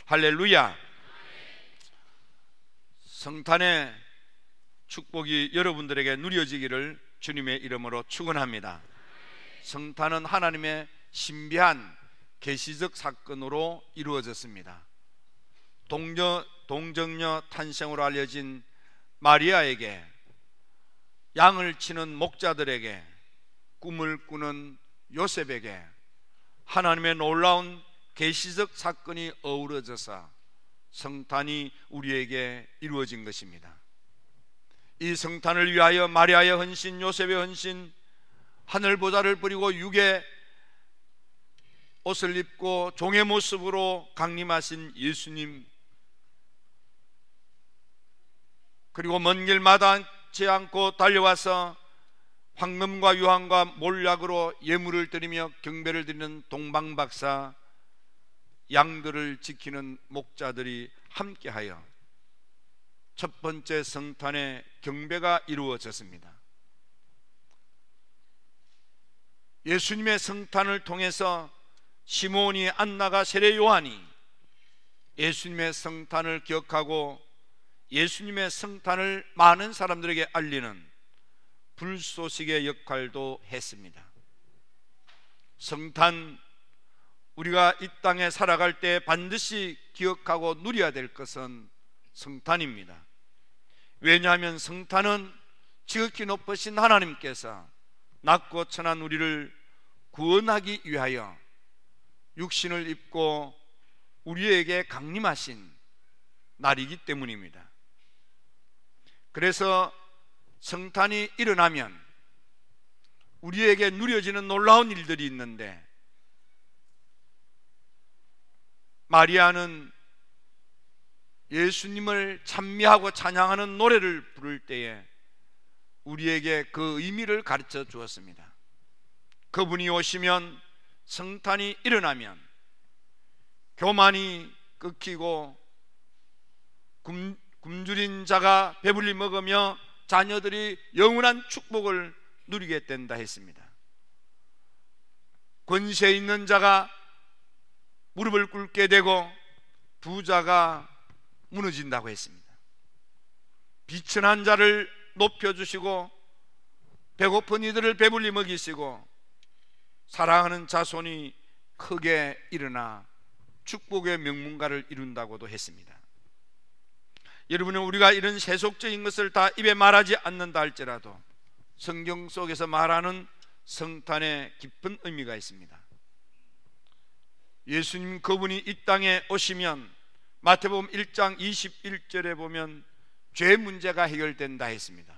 할렐루야. 성탄의 축복이 여러분들에게 누려지기를 주님의 이름으로 축원합니다. 성탄은 하나님의 신비한 계시적 사건으로 이루어졌습니다. 동정녀 탄생으로 알려진 마리아에게, 양을 치는 목자들에게, 꿈을 꾸는 요셉에게 하나님의 놀라운 계시적 사건이 어우러져서 성탄이 우리에게 이루어진 것입니다. 이 성탄을 위하여 마리아의 헌신, 요셉의 헌신, 하늘보좌를 버리고 육의 옷을 입고 종의 모습으로 강림하신 예수님, 그리고 먼 길 마다하지 않고 달려와서 황금과 유황과 몰약으로 예물을 드리며 경배를 드리는 동방박사, 양들을 지키는 목자들이 함께하여 첫 번째 성탄의 경배가 이루어졌습니다. 예수님의 성탄을 통해서 시몬이, 안나가, 세례 요한이 예수님의 성탄을 기억하고 예수님의 성탄을 많은 사람들에게 알리는 불쏘시개의 역할도 했습니다. 성탄, 우리가 이 땅에 살아갈 때 반드시 기억하고 누려야 될 것은 성탄입니다. 왜냐하면 성탄은 지극히 높으신 하나님께서 낮고 천한 우리를 구원하기 위하여 육신을 입고 우리에게 강림하신 날이기 때문입니다. 그래서 성탄이 일어나면 우리에게 누려지는 놀라운 일들이 있는데, 마리아는 예수님을 찬미하고 찬양하는 노래를 부를 때에 우리에게 그 의미를 가르쳐 주었습니다. 그분이 오시면, 성탄이 일어나면 교만이 끊기고 굶주린 자가 배불리 먹으며 자녀들이 영원한 축복을 누리게 된다 했습니다. 권세 있는 자가 무릎을 꿇게 되고 부자가 무너진다고 했습니다. 비천한 자를 높여주시고 배고픈 이들을 배불리 먹이시고 사랑하는 자손이 크게 일어나 축복의 명문가를 이룬다고도 했습니다. 여러분은 우리가 이런 세속적인 것을 다 입에 말하지 않는다 할지라도 성경 속에서 말하는 성탄의 깊은 의미가 있습니다. 예수님 그분이 이 땅에 오시면 마태복음 1장 21절에 보면 죄 문제가 해결된다 했습니다.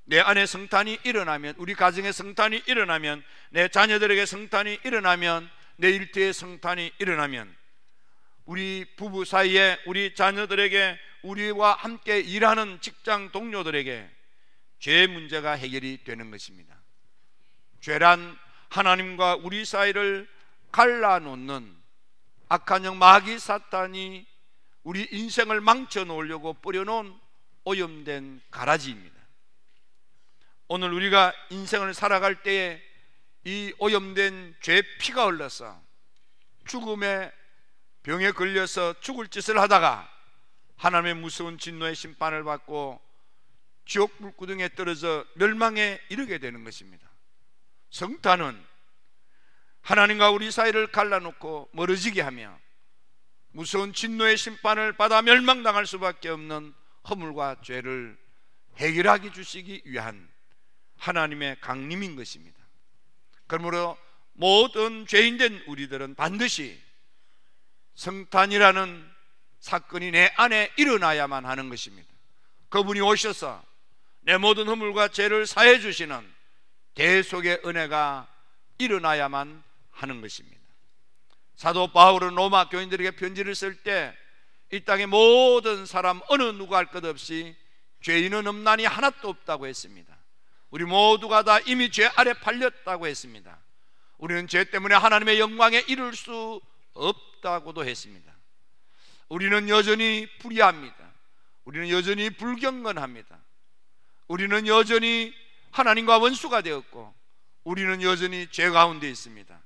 내 안에 성탄이 일어나면, 우리 가정에 성탄이 일어나면, 내 자녀들에게 성탄이 일어나면, 내 일터에 성탄이 일어나면, 우리 부부 사이에, 우리 자녀들에게, 우리와 함께 일하는 직장 동료들에게 죄 문제가 해결이 되는 것입니다. 죄란 하나님과 우리 사이를 갈라놓는 악한 영 마귀 사탄이 우리 인생을 망쳐 놓으려고 뿌려놓은 오염된 가라지입니다. 오늘 우리가 인생을 살아갈 때에 이 오염된 죄 피가 흘러서 죽음의 병에 걸려서 죽을 짓을 하다가 하나님의 무서운 진노의 심판을 받고 지옥 불구덩이에 떨어져 멸망에 이르게 되는 것입니다. 성탄은 하나님과 우리 사이를 갈라놓고 멀어지게 하며 무서운 진노의 심판을 받아 멸망당할 수밖에 없는 허물과 죄를 해결하게 주시기 위한 하나님의 강림인 것입니다. 그러므로 모든 죄인된 우리들은 반드시 성탄이라는 사건이 내 안에 일어나야만 하는 것입니다. 그분이 오셔서 내 모든 허물과 죄를 사해 주시는 대속의 은혜가 일어나야만 하는 것입니다. 사도 바울은 로마 교인들에게 편지를 쓸 때 이 땅의 모든 사람 어느 누가 할 것 없이 죄인은 없나니 하나도 없다고 했습니다. 우리 모두가 다 이미 죄 아래 팔렸다고 했습니다. 우리는 죄 때문에 하나님의 영광에 이를 수 없다고도 했습니다. 우리는 여전히 불의합니다. 우리는 여전히 불경건합니다. 우리는 여전히 하나님과 원수가 되었고 우리는 여전히 죄 가운데 있습니다.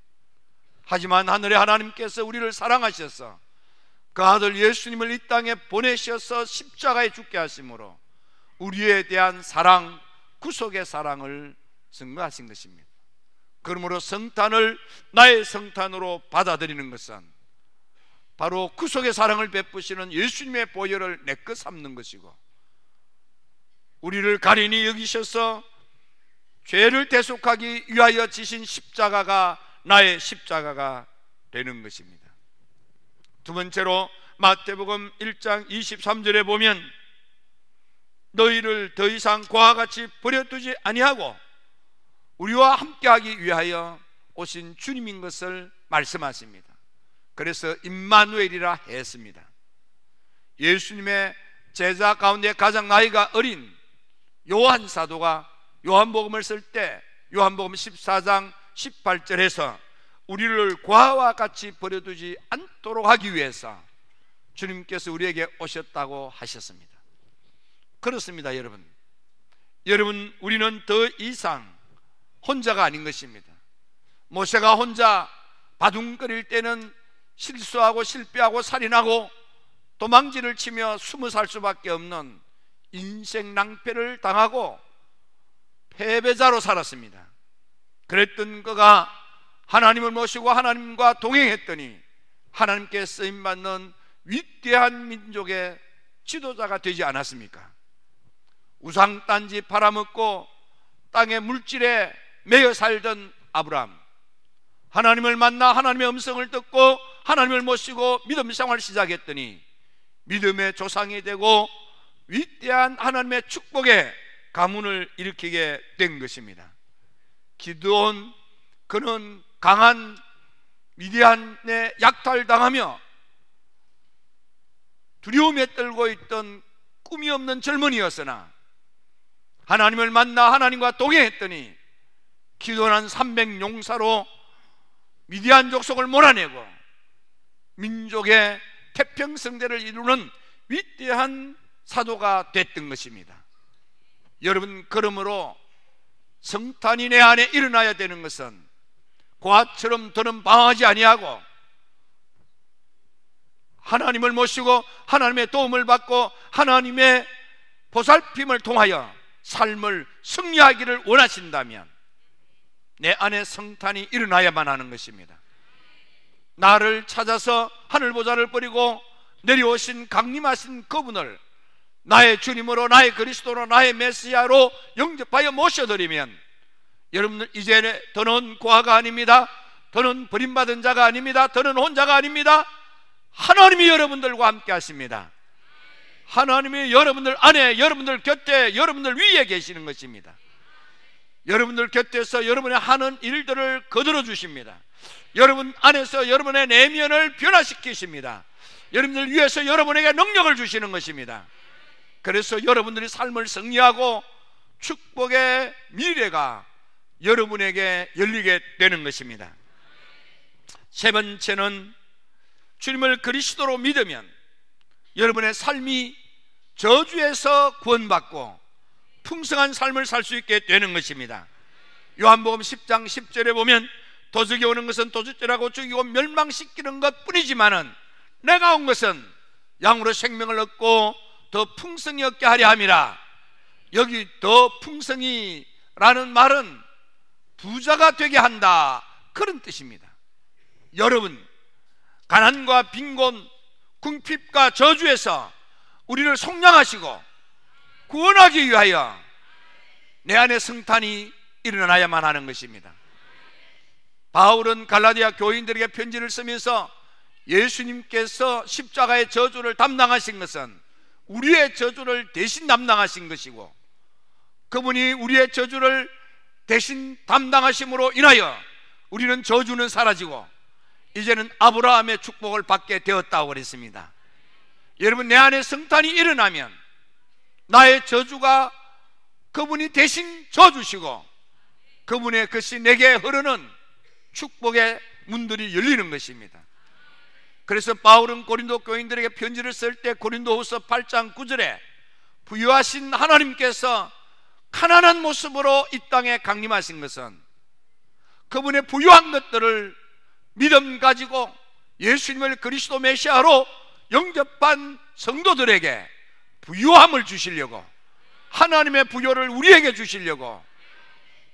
하지만 하늘의 하나님께서 우리를 사랑하셔서 그 아들 예수님을 이 땅에 보내셔서 십자가에 죽게 하심으로 우리에 대한 사랑, 구속의 사랑을 증거하신 것입니다. 그러므로 성탄을 나의 성탄으로 받아들이는 것은 바로 구속의 사랑을 베푸시는 예수님의 보혈을 내 것 삼는 것이고, 우리를 가린히 여기셔서 죄를 대속하기 위하여 지신 십자가가 나의 십자가가 되는 것입니다. 두 번째로 마태복음 1장 23절에 보면 너희를 더 이상 그와 같이 버려두지 아니하고 우리와 함께하기 위하여 오신 주님인 것을 말씀하십니다. 그래서 임마누엘이라 했습니다. 예수님의 제자 가운데 가장 나이가 어린 요한 사도가 요한복음을 쓸 때 요한복음 14장 18절에서 우리를 과와 같이 버려두지 않도록 하기 위해서 주님께서 우리에게 오셨다고 하셨습니다. 그렇습니다. 여러분 우리는 더 이상 혼자가 아닌 것입니다. 모세가 혼자 바둥거릴 때는 실수하고 실패하고 살인하고 도망질을 치며 숨어 살 수밖에 없는 인생 낭패를 당하고 패배자로 살았습니다. 그랬던 그가 하나님을 모시고 하나님과 동행했더니 하나님께 쓰임받는 위대한 민족의 지도자가 되지 않았습니까? 우상단지 팔아먹고 땅의 물질에 매여 살던 아브라함, 하나님을 만나 하나님의 음성을 듣고 하나님을 모시고 믿음 생활을 시작했더니 믿음의 조상이 되고 위대한 하나님의 축복의 가문을 일으키게 된 것입니다. 기드온, 그는 강한 미디안에 약탈당하며 두려움에 떨고 있던 꿈이 없는 젊은이였으나 하나님을 만나 하나님과 동행했더니 기도한 300용사로 미디안 족속을 몰아내고 민족의 태평성대를 이루는 위대한 사도가 됐던 것입니다. 여러분, 그러므로 성탄이 내 안에 일어나야 되는 것은 고아처럼 더는 방황하지 아니하고 하나님을 모시고 하나님의 도움을 받고 하나님의 보살핌을 통하여 삶을 승리하기를 원하신다면 내 안에 성탄이 일어나야만 하는 것입니다. 나를 찾아서 하늘보좌를 버리고 내려오신 강림하신 그분을 나의 주님으로, 나의 그리스도로, 나의 메시아로 영접하여 모셔드리면 여러분들 이제 더는 고아가 아닙니다. 더는 버림받은 자가 아닙니다. 더는 혼자가 아닙니다. 하나님이 여러분들과 함께 하십니다. 하나님이 여러분들 안에, 여러분들 곁에, 여러분들 위에 계시는 것입니다. 여러분들 곁에서 여러분의 하는 일들을 거들어 주십니다. 여러분 안에서 여러분의 내면을 변화시키십니다. 여러분들 위해서 여러분에게 능력을 주시는 것입니다. 그래서 여러분들이 삶을 승리하고 축복의 미래가 여러분에게 열리게 되는 것입니다. 세 번째는 주님을 그리스도로 믿으면 여러분의 삶이 저주에서 구원받고 풍성한 삶을 살 수 있게 되는 것입니다. 요한복음 10장 10절에 보면 도적이 오는 것은 도둑질하고 죽이고 멸망시키는 것 뿐이지만은 내가 온 것은 양으로 생명을 얻고 더 풍성히 얻게 하려 함이라. 여기 더 풍성히라는 말은 부자가 되게 한다, 그런 뜻입니다. 여러분, 가난과 빈곤, 궁핍과 저주에서 우리를 속량하시고 구원하기 위하여 내 안에 성탄이 일어나야만 하는 것입니다. 바울은 갈라디아 교인들에게 편지를 쓰면서 예수님께서 십자가의 저주를 담당하신 것은 우리의 저주를 대신 담당하신 것이고, 그분이 우리의 저주를 대신 담당하심으로 인하여 우리는 저주는 사라지고 이제는 아브라함의 축복을 받게 되었다고 그랬습니다. 여러분, 내 안에 성탄이 일어나면 나의 저주가 그분이 대신 져주시고 그분의 것이 내게 흐르는 축복의 문들이 열리는 것입니다. 그래서 바울은 고린도 교인들에게 편지를 쓸 때 고린도후서 8장 9절에 부유하신 하나님께서 가난한 모습으로 이 땅에 강림하신 것은 그분의 부유한 것들을 믿음 가지고 예수님을 그리스도 메시아로 영접한 성도들에게 부요함을 주시려고, 하나님의 부요를 우리에게 주시려고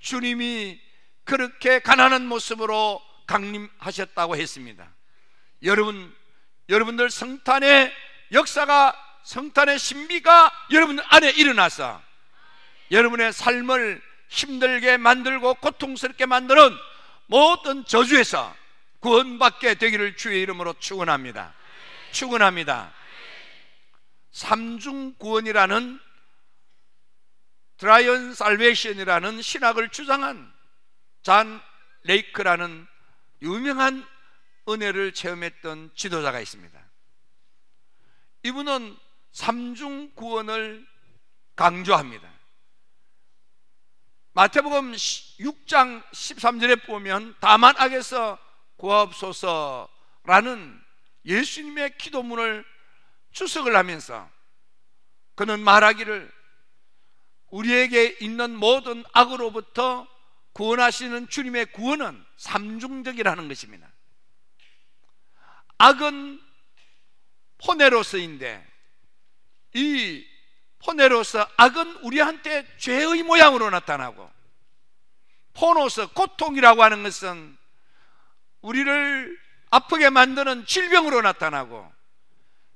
주님이 그렇게 가난한 모습으로 강림하셨다고 했습니다. 여러분들 성탄의 역사가, 성탄의 신비가 여러분들 안에 일어나서 여러분의 삶을 힘들게 만들고 고통스럽게 만드는 모든 저주에서 구원받게 되기를 주의 이름으로 축원합니다. 축원합니다. 삼중 구원이라는, 트라이언 살베이션이라는 신학을 주장한 잔 레이크라는 유명한 은혜를 체험했던 지도자가 있습니다. 이분은 삼중 구원을 강조합니다. 마태복음 6장 13절에 보면 다만 악에서 구하옵소서라는 예수님의 기도문을 추석을 하면서 그는 말하기를, 우리에게 있는 모든 악으로부터 구원하시는 주님의 구원은 삼중적이라는 것입니다. 악은 포네로스인데, 이 포네로스, 악은 우리한테 죄의 모양으로 나타나고, 포노스, 고통이라고 하는 것은 우리를 아프게 만드는 질병으로 나타나고,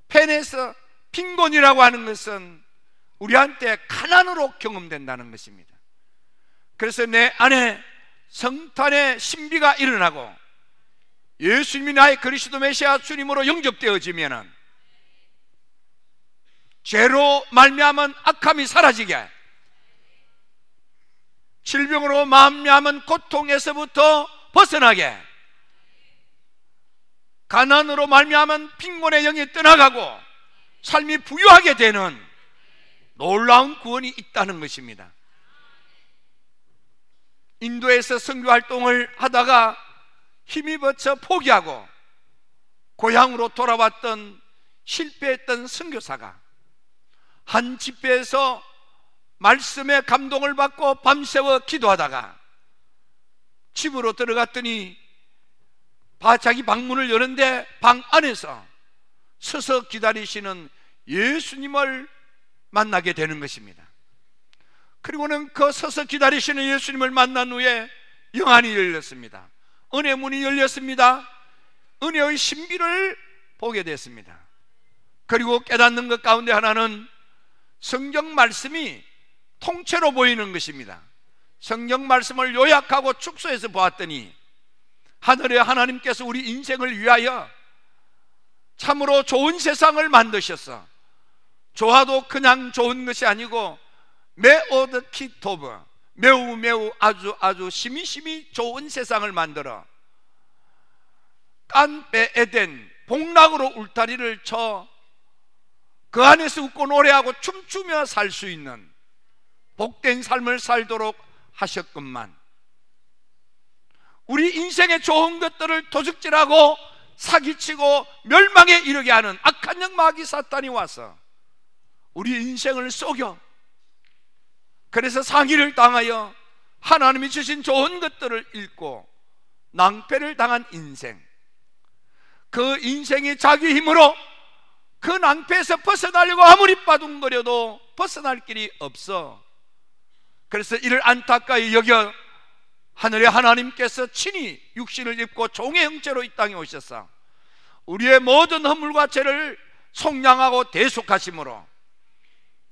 페네스, 빈곤이라고 하는 것은 우리한테 가난으로 경험된다는 것입니다. 그래서 내 안에 성탄의 신비가 일어나고 예수님이 나의 그리스도 메시아 주님으로 영접되어지면은 죄로 말미암은 악함이 사라지게, 질병으로 말미암은 고통에서부터 벗어나게, 가난으로 말미암은 빈곤의 영이 떠나가고 삶이 부유하게 되는 놀라운 구원이 있다는 것입니다. 인도에서 선교 활동을 하다가 힘입어쳐 포기하고 고향으로 돌아왔던 실패했던 선교사가 한 집회에서 말씀에 감동을 받고 밤새워 기도하다가 집으로 들어갔더니 자기 방문을 여는데 방 안에서 서서 기다리시는 예수님을 만나게 되는 것입니다. 그리고는 그 서서 기다리시는 예수님을 만난 후에 영안이 열렸습니다. 은혜 문이 열렸습니다. 은혜의 신비를 보게 됐습니다. 그리고 깨닫는 것 가운데 하나는 성경 말씀이 통째로 보이는 것입니다. 성경 말씀을 요약하고 축소해서 보았더니 하늘의 하나님께서 우리 인생을 위하여 참으로 좋은 세상을 만드셨어. 좋아도 그냥 좋은 것이 아니고 메오드 키토브, 매우 아주 심히 좋은 세상을 만들어 깐베 에덴, 복락으로 울타리를 쳐 그 안에서 웃고 노래하고 춤추며 살 수 있는 복된 삶을 살도록 하셨건만, 우리 인생의 좋은 것들을 도둑질하고 사기치고 멸망에 이르게 하는 악한 영 마귀 사탄이 와서 우리 인생을 속여, 그래서 상의를 당하여 하나님이 주신 좋은 것들을 잃고 낭패를 당한 인생, 그 인생이 자기 힘으로 그 낭패에서 벗어나려고 아무리 빠둥거려도 벗어날 길이 없어. 그래서 이를 안타까이 여겨 하늘의 하나님께서 친히 육신을 입고 종의 형체로 이 땅에 오셔서 우리의 모든 허물과 죄를 속량하고 대속하심으로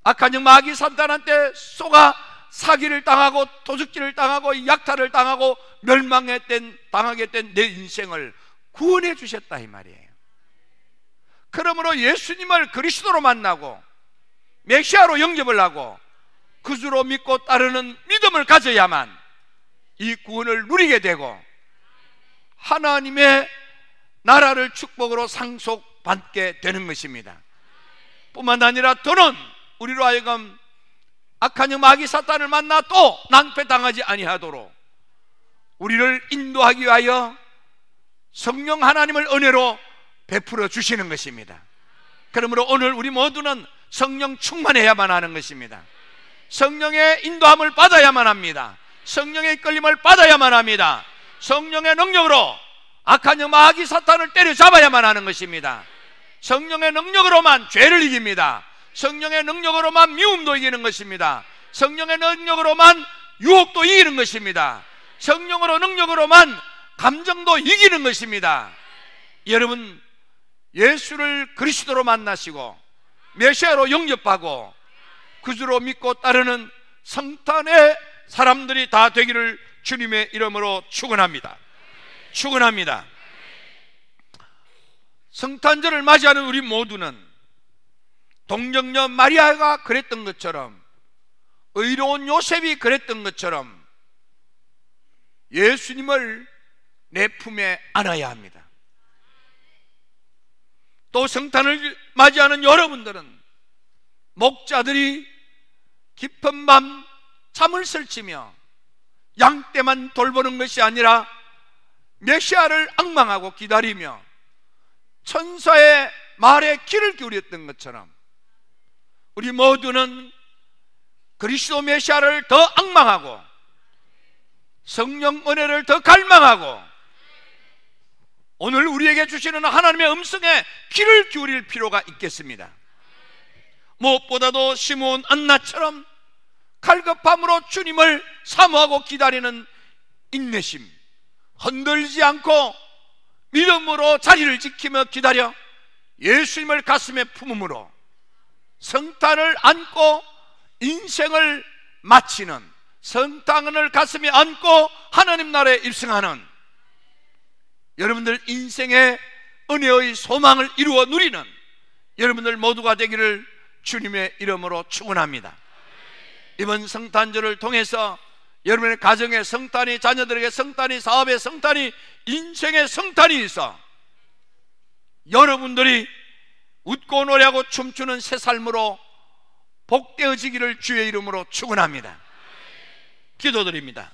악한 영 마귀 사탄한테 속아 사기를 당하고 도둑질을 당하고 약탈을 당하고 당하게 된 내 인생을 구원해 주셨다 이 말이에요. 그러므로 예수님을 그리스도로 만나고 메시아로 영접을 하고 그주로 믿고 따르는 믿음을 가져야만 이 구원을 누리게 되고 하나님의 나라를 축복으로 상속받게 되는 것입니다. 뿐만 아니라 더는 우리로 하여금 악한 영 마귀 사탄을 만나 또 낭패당하지 아니하도록 우리를 인도하기 위하여 성령 하나님을 은혜로 베풀어 주시는 것입니다. 그러므로 오늘 우리 모두는 성령 충만해야만 하는 것입니다. 성령의 인도함을 받아야만 합니다. 성령의 이끌림을 받아야만 합니다. 성령의 능력으로 악한 영 마귀 사탄을 때려잡아야만 하는 것입니다. 성령의 능력으로만 죄를 이깁니다. 성령의 능력으로만 미움도 이기는 것입니다. 성령의 능력으로만 유혹도 이기는 것입니다. 성령으로 능력으로만 감정도 이기는 것입니다. 여러분, 예수를 그리스도로 만나시고 메시아로 영접하고 그주로 믿고 따르는 성탄의 사람들이 다 되기를 주님의 이름으로 축원합니다. 축원합니다. 성탄절을 맞이하는 우리 모두는 동정녀 마리아가 그랬던 것처럼, 의로운 요셉이 그랬던 것처럼 예수님을 내 품에 안아야 합니다. 또 성탄을 맞이하는 여러분들은 목자들이 깊은 밤 잠을 설치며 양떼만 돌보는 것이 아니라 메시아를 앙망하고 기다리며 천사의 말에 귀를 기울였던 것처럼 우리 모두는 그리스도 메시아를 더 앙망하고 성령 은혜를 더 갈망하고 오늘 우리에게 주시는 하나님의 음성에 귀를 기울일 필요가 있겠습니다. 무엇보다도 시므온 안나처럼 갈급함으로 주님을 사모하고 기다리는 인내심, 흔들리지 않고 믿음으로 자리를 지키며 기다려 예수님을 가슴에 품음으로 성탄을 안고 인생을 마치는, 성탄을 가슴에 안고 하나님 나라에 입성하는 여러분들 인생의 은혜의 소망을 이루어 누리는 여러분들 모두가 되기를 주님의 이름으로 축원합니다. 이번 성탄절을 통해서 여러분의 가정에 성탄이, 자녀들에게 성탄이, 사업에 성탄이, 인생의 성탄이 있어 여러분들이 웃고 노래하고 춤추는 새 삶으로 복되어지기를 주의 이름으로 축원합니다. 기도드립니다.